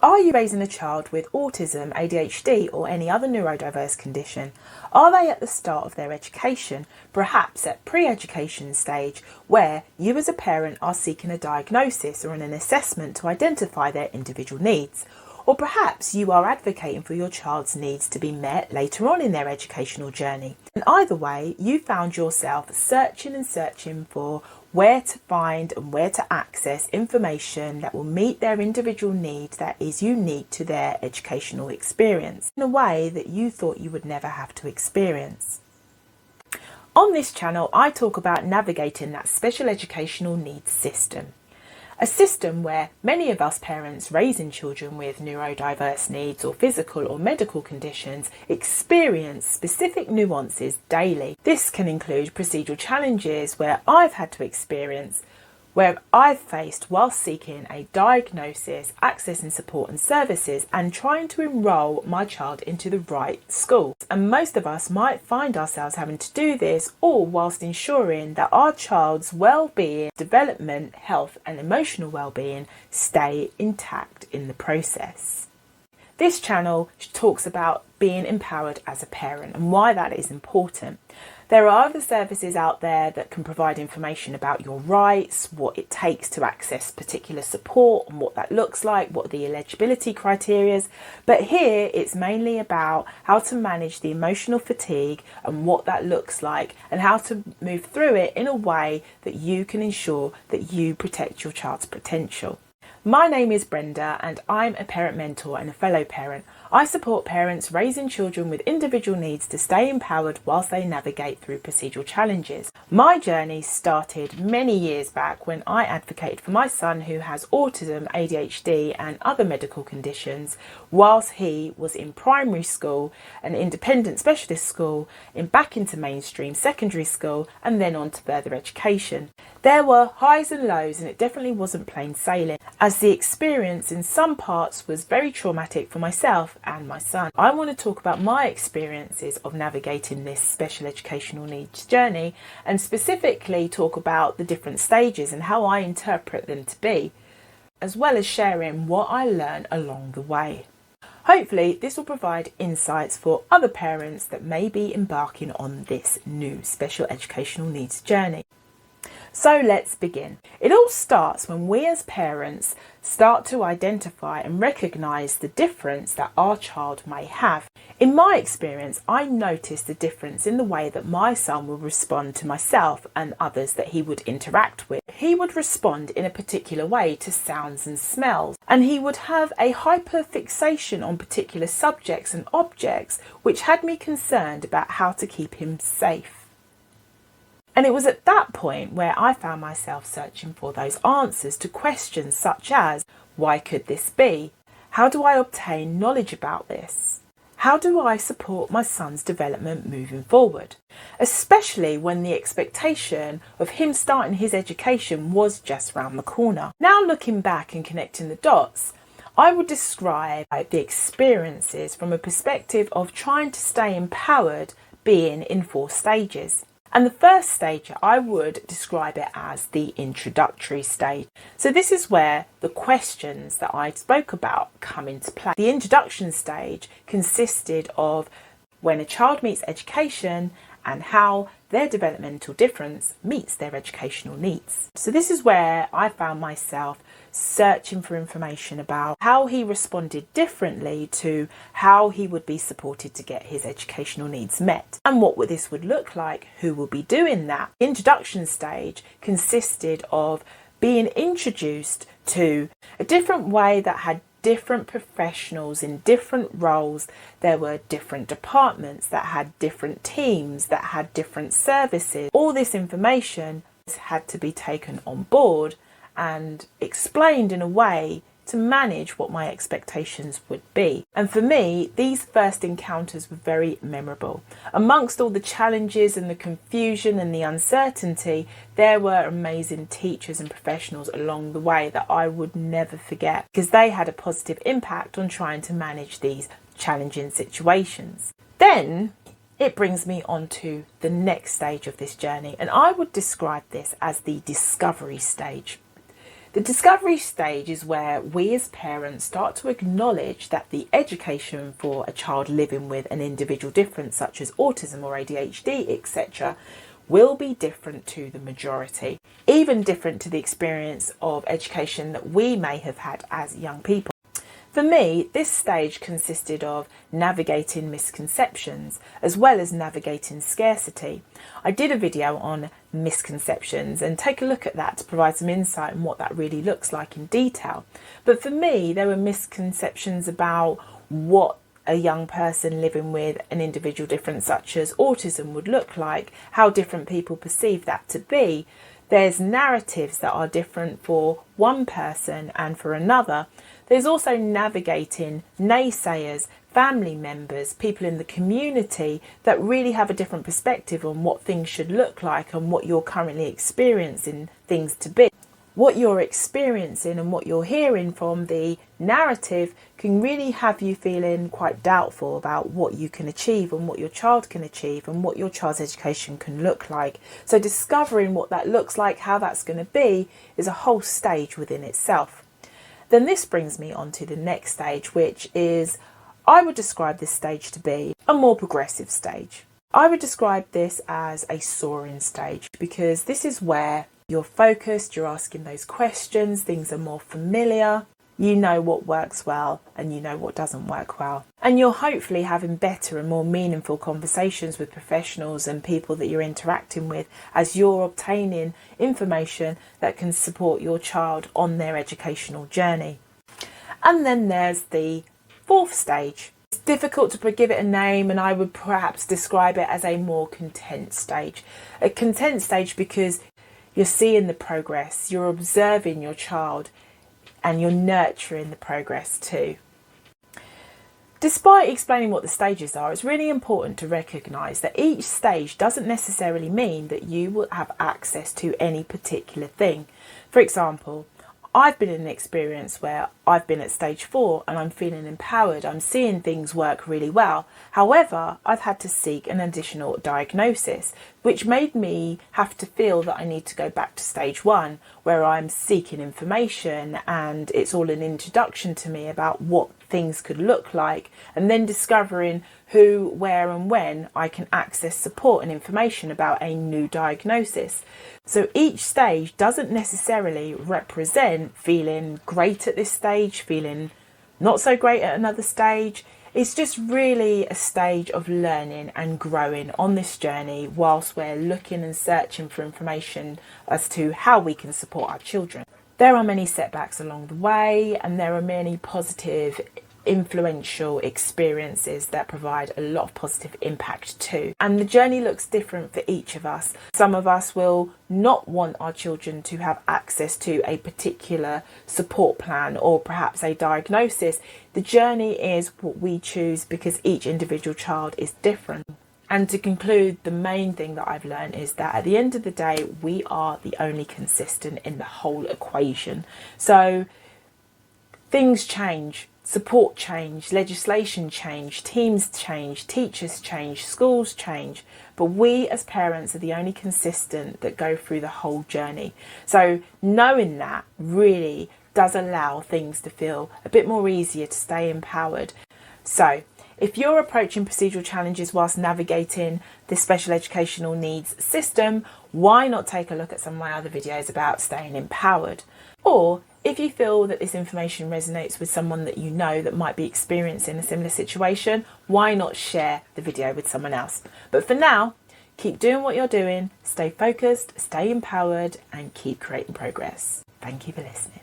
Are you raising a child with autism, ADHD or any other neurodiverse condition? Are they at the start of their education, perhaps at pre-education stage, where you as a parent are seeking a diagnosis or an assessment to identify their individual needs? Or perhaps you are advocating for your child's needs to be met later on in their educational journey. And either way, you found yourself searching for where to find and where to access information that will meet their individual needs that is unique to their educational experience in a way that you thought you would never have to experience. On this channel, I talk about navigating that special educational needs system. A system where many of us parents raising children with neurodiverse needs or physical or medical conditions experience specific nuances daily. This can include procedural challenges where I've had to experience, where I've faced while seeking a diagnosis, accessing support and services and trying to enrol my child into the right school. And most of us might find ourselves having to do this all whilst ensuring that our child's well-being, development, health and emotional well-being stay intact in the process. This channel talks about being empowered as a parent and why that is important. There are other services out there that can provide information about your rights, what it takes to access particular support and what that looks like, what are the eligibility criteria. But here it's mainly about how to manage the emotional fatigue and what that looks like and how to move through it in a way that you can ensure that you protect your child's potential. My name is Brenda and I'm a parent mentor and a fellow parent. I support parents raising children with individual needs to stay empowered whilst they navigate through procedural challenges. My journey started many years back when I advocated for my son who has autism, ADHD and other medical conditions whilst he was in primary school, an independent specialist school, back into mainstream secondary school and then on to further education. There were highs and lows and it definitely wasn't plain sailing, as the experience in some parts was very traumatic for myself and my son. I want to talk about my experiences of navigating this special educational needs journey and specifically talk about the different stages and how I interpret them to be, as well as sharing what I learned along the way. Hopefully this will provide insights for other parents that may be embarking on this new special educational needs journey. So let's begin. It all starts when we as parents start to identify and recognise the difference that our child may have. In my experience, I noticed the difference in the way that my son would respond to myself and others that he would interact with. He would respond in a particular way to sounds and smells, and he would have a hyperfixation on particular subjects and objects, which had me concerned about how to keep him safe. And it was at that point where I found myself searching for those answers to questions such as, why could this be? How do I obtain knowledge about this? How do I support my son's development moving forward? Especially when the expectation of him starting his education was just round the corner. Now looking back and connecting the dots, I would describe the experiences from a perspective of trying to stay empowered being in 4 stages. And the first stage, I would describe it as the introductory stage. So this is where the questions that I spoke about come into play. The introduction stage consisted of when a child meets education and how their developmental difference meets their educational needs. So this is where I found myself searching for information about how he responded differently to how he would be supported to get his educational needs met and what this would look like, who will be doing that. The introduction stage consisted of being introduced to a different way that had different professionals in different roles. There were different departments that had different teams, that had different services. All this information had to be taken on board and explained in a way to manage what my expectations would be. And for me, these first encounters were very memorable. Amongst all the challenges and the confusion and the uncertainty, there were amazing teachers and professionals along the way that I would never forget, because they had a positive impact on trying to manage these challenging situations. Then it brings me on to the next stage of this journey, and I would describe this as the discovery stage. The discovery stage is where we as parents start to acknowledge that the education for a child living with an individual difference such as autism or ADHD, etc., will be different to the majority, even different to the experience of education that we may have had as young people. For me, this stage consisted of navigating misconceptions as well as navigating scarcity. I did a video on misconceptions and take a look at that to provide some insight on what that really looks like in detail. But for me, there were misconceptions about what a young person living with an individual difference such as autism would look like, how different people perceive that to be. There's narratives that are different for one person and for another. There's also navigating naysayers, family members, people in the community that really have a different perspective on what things should look like and what you're currently experiencing things to be. What you're experiencing and what you're hearing from the narrative can really have you feeling quite doubtful about what you can achieve and what your child can achieve and what your child's education can look like. So discovering what that looks like, how that's going to be, is a whole stage within itself. Then this brings me on to the next stage, which is, I would describe this stage to be a more progressive stage. I would describe this as a soaring stage because this is where you're focused, you're asking those questions, things are more familiar, you know what works well and you know what doesn't work well. And you're hopefully having better and more meaningful conversations with professionals and people that you're interacting with as you're obtaining information that can support your child on their educational journey. And then there's the fourth stage. It's difficult to give it a name, and I would perhaps describe it as a more content stage. A content stage because you're seeing the progress, you're observing your child, and you're nurturing the progress too. Despite explaining what the stages are, it's really important to recognise that each stage doesn't necessarily mean that you will have access to any particular thing. For example, I've been in an experience where I've been at stage 4 and I'm feeling empowered. I'm seeing things work really well. However, I've had to seek an additional diagnosis, which made me have to feel that I need to go back to stage 1, where I'm seeking information and it's all an introduction to me about what things could look like, and then discovering who, where and when I can access support and information about a new diagnosis. So each stage doesn't necessarily represent feeling great at this stage, feeling not so great at another stage. It's just really a stage of learning and growing on this journey whilst we're looking and searching for information as to how we can support our children. There are many setbacks along the way, and there are many positive, influential experiences that provide a lot of positive impact too. And the journey looks different for each of us. Some of us will not want our children to have access to a particular support plan or perhaps a diagnosis. The journey is what we choose because each individual child is different. And to conclude, the main thing that I've learned is that at the end of the day, we are the only consistent in the whole equation. So things change, support change, legislation change, teams change, teachers change, schools change. But we as parents are the only consistent that go through the whole journey. So knowing that really does allow things to feel a bit more easier to stay empowered. So if you're approaching procedural challenges whilst navigating this special educational needs system, why not take a look at some of my other videos about staying empowered? Or if you feel that this information resonates with someone that you know that might be experiencing a similar situation, why not share the video with someone else? But for now, keep doing what you're doing, stay focused, stay empowered, and keep creating progress. Thank you for listening.